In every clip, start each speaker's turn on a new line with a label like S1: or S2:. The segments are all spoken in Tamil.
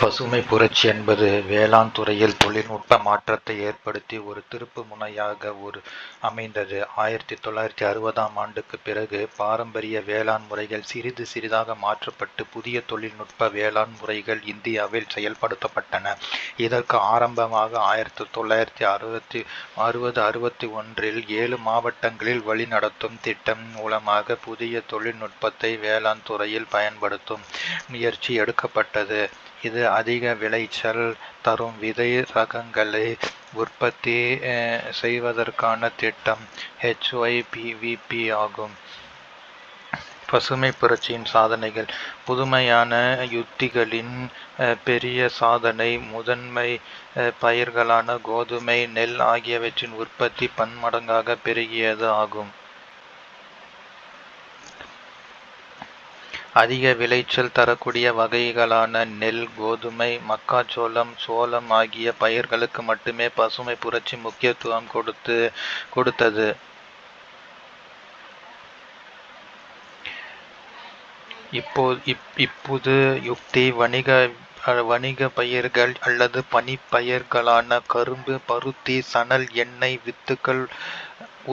S1: பசுமை புரட்சி என்பது வேளாண் துறையில் தொழில்நுட்ப மாற்றத்தை ஏற்படுத்தி ஒரு திருப்பு முனையாக அமைந்தது. 1960ஆம் ஆண்டுக்குப் பிறகு பாரம்பரிய வேளாண் முறைகள் சிறிது சிறிதாக மாற்றப்பட்டு புதிய தொழில்நுட்ப வேளாண் முறைகள் இந்தியாவில் செயல்படுத்தப்பட்டன. இதற்கு ஆரம்பமாக 1960-61இல் 7 மாவட்டங்களில் வழிநடத்தும் திட்டம் மூலமாக புதிய தொழில்நுட்பத்தை வேளாண் துறையில் பயன்படுத்தும் முயற்சி எடுக்கப்பட்டது. இது அதிக விளைச்சல் தரும் விதை ரகங்களை உற்பத்தி செய்வதற்கான திட்டம் HYPVP ஆகும். பசுமை புரட்சியின் சாதனைகள். புதுமையான யுத்திகளின் பெரிய சாதனை முதன்மை பயிர்களான கோதுமை, நெல் ஆகியவற்றின் உற்பத்தி பன்மடங்காக பெருகியது ஆகும். அதிக விளைச்சல் தரக்கூடிய வகைகளான நெல், கோதுமை, மக்காச்சோளம், சோளம் ஆகிய பயிர்களுக்கு மட்டுமே பசுமை புரட்சி முக்கியத்துவம் கொடுத்தது. இப்புது யுக்தி வணிக பயிர்கள் அல்லது பனிப்பயிர்களான கரும்பு, பருத்தி, சணல், எண்ணெய் வித்துக்கள்,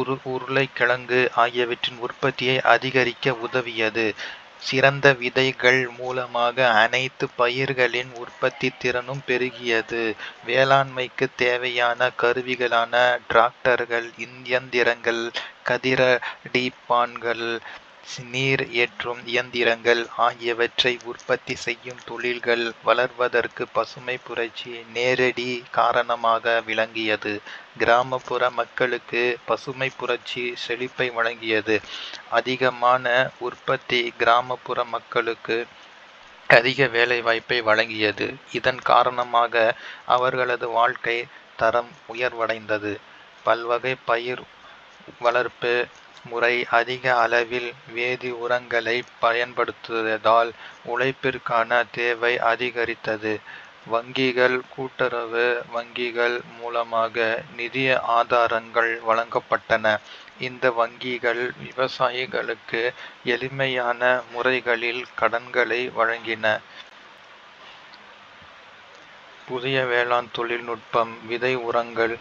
S1: உருளைக்கிழங்கு ஆகியவற்றின் உற்பத்தியை அதிகரிக்க உதவியது. சிறந்த விதைகள் மூலமாக அனைத்து பயிர்களின் உற்பத்தி திறனும் பெருகியது. வேளாண்மைக்கு தேவையான கருவிகளான டிராக்டர்கள், இயந்திரங்கள், கதிரடிப்பான்கள், நீர் ஏற்றும் இயந்திரங்கள் ஆகியவற்றை உற்பத்தி செய்யும் தொழில்கள் வளர்வதற்கு பசுமை புரட்சி நேரடி காரணமாக விளங்கியது. கிராமப்புற மக்களுக்கு பசுமை புரட்சி செழிப்பை வழங்கியது. அதிகமான உற்பத்தி கிராமப்புற மக்களுக்கு அதிக வேலைவாய்ப்பை வழங்கியது. இதன் காரணமாக அவர்களது வாழ்க்கை தரம் உயர்வடைந்தது. பல்வகை பயிர் வளர்ப்பு முறை அதிக அளவில் வேதி உரங்களை பயன்படுத்துவதால் உழைப்பிற்கான தேவை அதிகரித்தது. வங்கிகள், கூட்டுறவு வங்கிகள் மூலமாக நிதி ஆதாரங்கள் வழங்கப்பட்டன. இந்த வங்கிகள் விவசாயிகளுக்கு எளிமையான முறைகளில் கடன்களை வழங்கின. புதிய வேளாண் தொழில்நுட்பம், விதை உரங்கள்,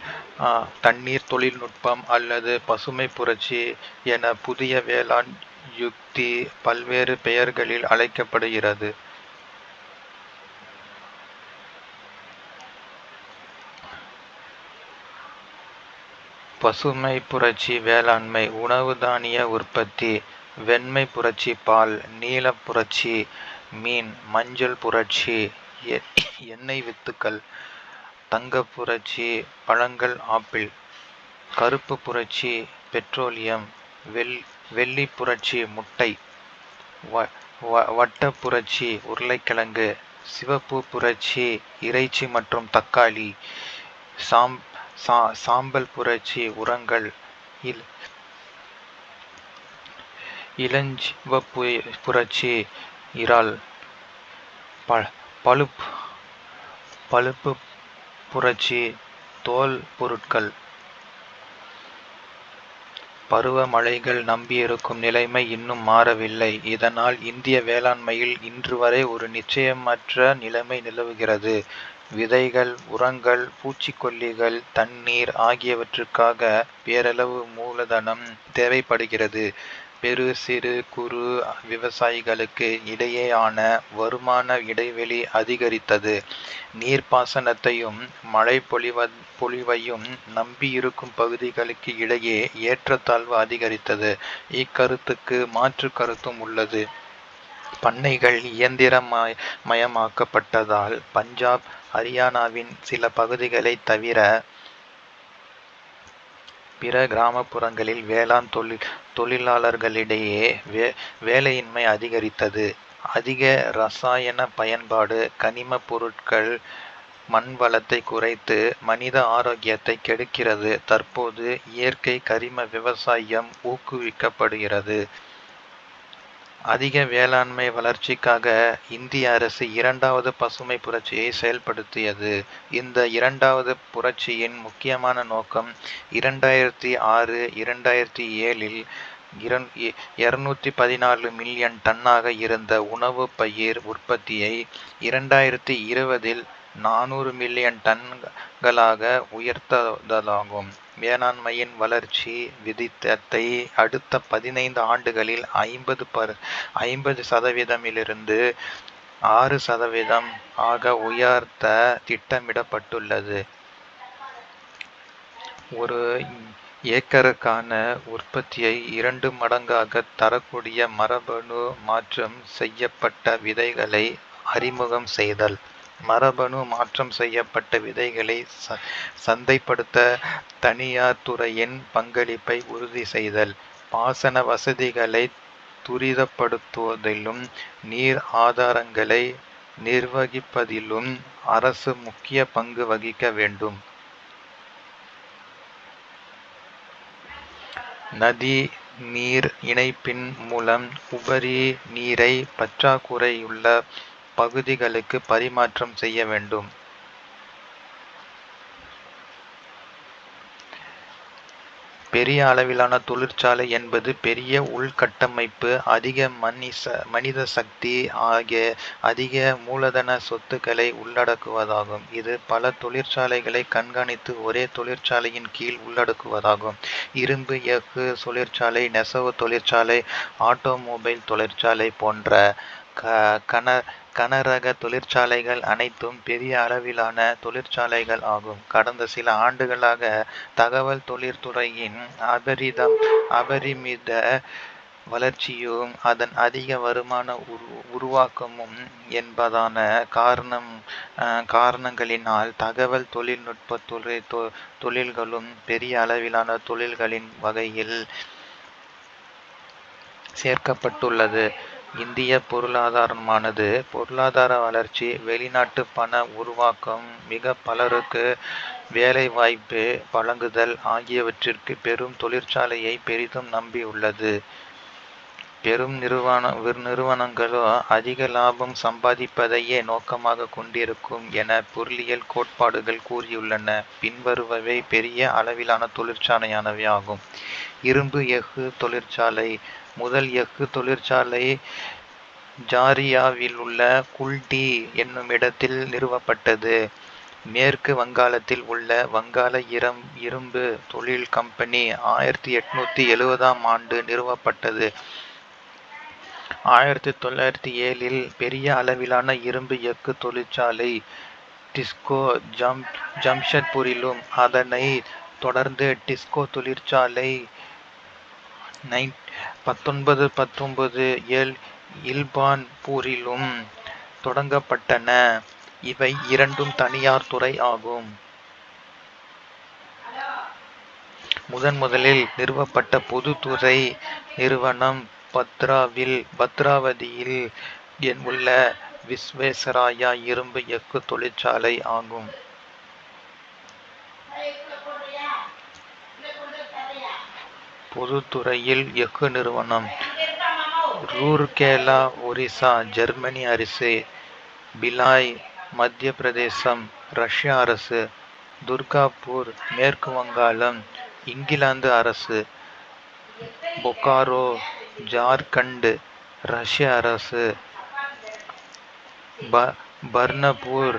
S1: தண்ணீர் தொழில்நுட்பம் அல்லது பசுமை புரட்சி என புதிய வேளாண் யுக்தி பல்வேறு பெயர்களில் அழைக்கப்படுகிறது. பசுமை புரட்சி வேளாண்மை. உணவு தானிய உற்பத்தி. வெண்மை புரட்சி பால். நீல புரட்சி மீன். மஞ்சள் புரட்சி எண்ணெய் வித்துக்கள். தங்க புரட்சி பழங்கள் ஆப்பிள். கருப்பு புரட்சி பெட்ரோலியம். வெள்ளி புரட்சி முட்டை. வட்ட புரட்சி உருளைக்கிழங்கு. சிவப்பு புரட்சி இறைச்சி மற்றும் தக்காளி. சாம்பல் புரட்சி உரங்கள். இளஞ்சிவப்பு புரட்சி இறால். பழுப்பு புரட்சி தோல் பொருட்கள். பருவமழைகள் நம்பியிருக்கும் நிலைமை இன்னும் மாறவில்லை. இதனால் இந்திய வேளாண்மையில் இன்று வரை ஒரு நிச்சயமற்ற நிலைமை நிலவுகிறது. விதைகள், உரங்கள், பூச்சிக்கொல்லிகள், தண்ணீர் ஆகியவற்றுக்காக பேரளவு மூலதனம் தேவைப்படுகிறது. பெரு, சிறு, குறு விவசாயிகளுக்கு இடையேயான வருமான இடைவெளி அதிகரித்தது. நீர்ப்பாசனத்தையும் மழை பொழிவையும் நம்பியிருக்கும் பகுதிகளுக்கு இடையே ஏற்றத்தாழ்வு அதிகரித்தது. இக்கருத்துக்கு மாற்று கருத்தும் உள்ளது. பண்ணைகள் இயந்திரமயமாக்கப்பட்டதால் பஞ்சாப், ஹரியானாவின் சில பகுதிகளை தவிர பிற கிராமப்புறங்களில் வேளாண் தொழிலாளர்களிடையே வேலையின்மை அதிகரித்தது. அதிக இரசாயன பயன்பாடு கனிம பொருட்கள் மண் வளத்தை குறைத்து மனித ஆரோக்கியத்தை கெடுக்கிறது. தற்போது இயற்கை கரிம விவசாயம் ஊக்குவிக்கப்படுகிறது. அதிக வேளாண்மை வளர்ச்சிக்காக இந்திய அரசு 2வது பசுமை புரட்சியை செயல்படுத்தியது. இந்த 2வது புரட்சியின் முக்கியமான நோக்கம் 2006-2007இல் 214 மில்லியன் டன்னாக இருந்த உணவு பயிர் உற்பத்தியை 2020இல் 400 மில்லியன் டன்களாக உயர்த்ததாகும். வேளாண்மையின் வளர்ச்சி விகிதத்தை அடுத்த 15 ஆண்டுகளில் 50%இலிருந்து 6% ஆக உயர்த்த திட்டமிடப்பட்டுள்ளது. ஒரு ஏக்கருக்கான உற்பத்தியை 2 மடங்காக தரக்கூடிய மரபணு மாற்றம் செய்யப்பட்ட விதைகளை அறிமுகம் செய்தல். மரபணு மாற்றம் செய்யப்பட்ட விதைகளை சந்தைப்படுத்த தனியார் துறையின் பங்களிப்பை உறுதி செய்தல். பாசன வசதிகளை துரிதப்படுத்துவதிலும் நீர் ஆதாரங்களை நிர்வகிப்பதிலும் அரசு முக்கிய பங்கு வகிக்க வேண்டும். நதி நீர் இணைப்பின் மூலம் உபரி நீரை பற்றாக்குறையுள்ள பகுதிகளுக்கு பரிமாற்றம் செய்ய வேண்டும். பெரிய அளவிலான தொழிற்சாலை என்பது பெரிய உள்கட்டமைப்பு, அதிக மனித சக்தி ஆகிய அதிக மூலதன சொத்துக்களை உள்ளடக்குவதாகும். இது பல தொழிற்சாலைகளை கண்காணித்து ஒரே தொழிற்சாலையின் கீழ் உள்ளடக்குவதாகும். இரும்பு எஃகு தொழிற்சாலை, நெசவு தொழிற்சாலை, ஆட்டோமொபைல் தொழிற்சாலை போன்ற கனரக தொழிற்சாலைகள் அனைத்தும் பெரிய அளவிலான தொழிற்சாலைகள் ஆகும். கடந்த சில ஆண்டுகளாக தகவல் தொழில்துறையின் அபரிமித வளர்ச்சியும் அதன் அதிக வருமான உருவாக்கமும் என்பதான காரணங்களினால் தகவல் தொழில்நுட்ப தொழில்களும் பெரிய அளவிலான தொழில்களின் வகையில் சேர்க்கப்பட்டுள்ளது. இந்திய பொருளாதார வளர்ச்சி, வெளிநாட்டு பண உருவாக்கம், மிக பலருக்கு வேலைவாய்ப்பு வழங்குதல் ஆகியவற்றிற்கு பெரும் தொழிற்சாலையை பெரிதும் நம்பியுள்ளது. பெரும் நிறுவனங்களோ அதிக லாபம் சம்பாதிப்பதையே நோக்கமாக கொண்டிருக்கும் என பொருளியல் கோட்பாடுகள் கூறியுள்ளன. பின்வருபவை பெரிய அளவிலான தொழிற்சாலையானவை ஆகும். இரும்பு எஃகு தொழிற்சாலை. முதல் எஃகு தொழிற்சாலை ஜாரியாவிலுள்ள குல்டி என்னுமிடத்தில் நிறுவப்பட்டது. மேற்கு வங்காளத்தில் உள்ள வங்காள இரும்பு தொழில் கம்பெனி 1870ஆம் ஆண்டு நிறுவப்பட்டது. 1907இல் பெரிய அளவிலான இரும்பு எஃகு தொழிற்சாலை டிஸ்கோ ஜம்ஷெட்பூரிலும், அதனைத் தொடர்ந்து டிஸ்கோ தொழிற்சாலை 1919 இல்பான்பூரிலும் தொடங்கப்பட்டன. இவை இரண்டும் தனியார் துறை ஆகும். முதலில் நிறுவப்பட்ட பொதுத்துறை நிறுவனம் பத்ராவதியில் உள்ள விஸ்வேஸ்வராயா இரும்பு எஃகு தொழிற்சாலை ஆகும். பொதுத்துறையில் எஃகு நிறுவனம் ரூர்கேலா ஒரிசா ஜெர்மனி அரசு, பிலாய் மத்திய பிரதேசம் ரஷ்ய அரசு, துர்காப்பூர் மேற்கு வங்காளம் இங்கிலாந்து அரசு, பொக்காரோ ஜார்க்கண்ட் ரஷ்ய அரசு, பர்னபூர்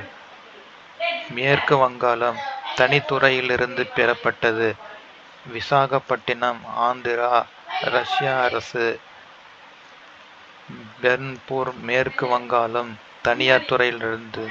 S1: மேற்கு வங்காளம் தனித்துறையிலிருந்து பெறப்பட்டது. விசாகப்பட்டினம் ஆந்திரா ரஷ்ய அரசு, பெர்ன்பூர் மேற்கு வங்காளம் தனியார் துறையிலிருந்து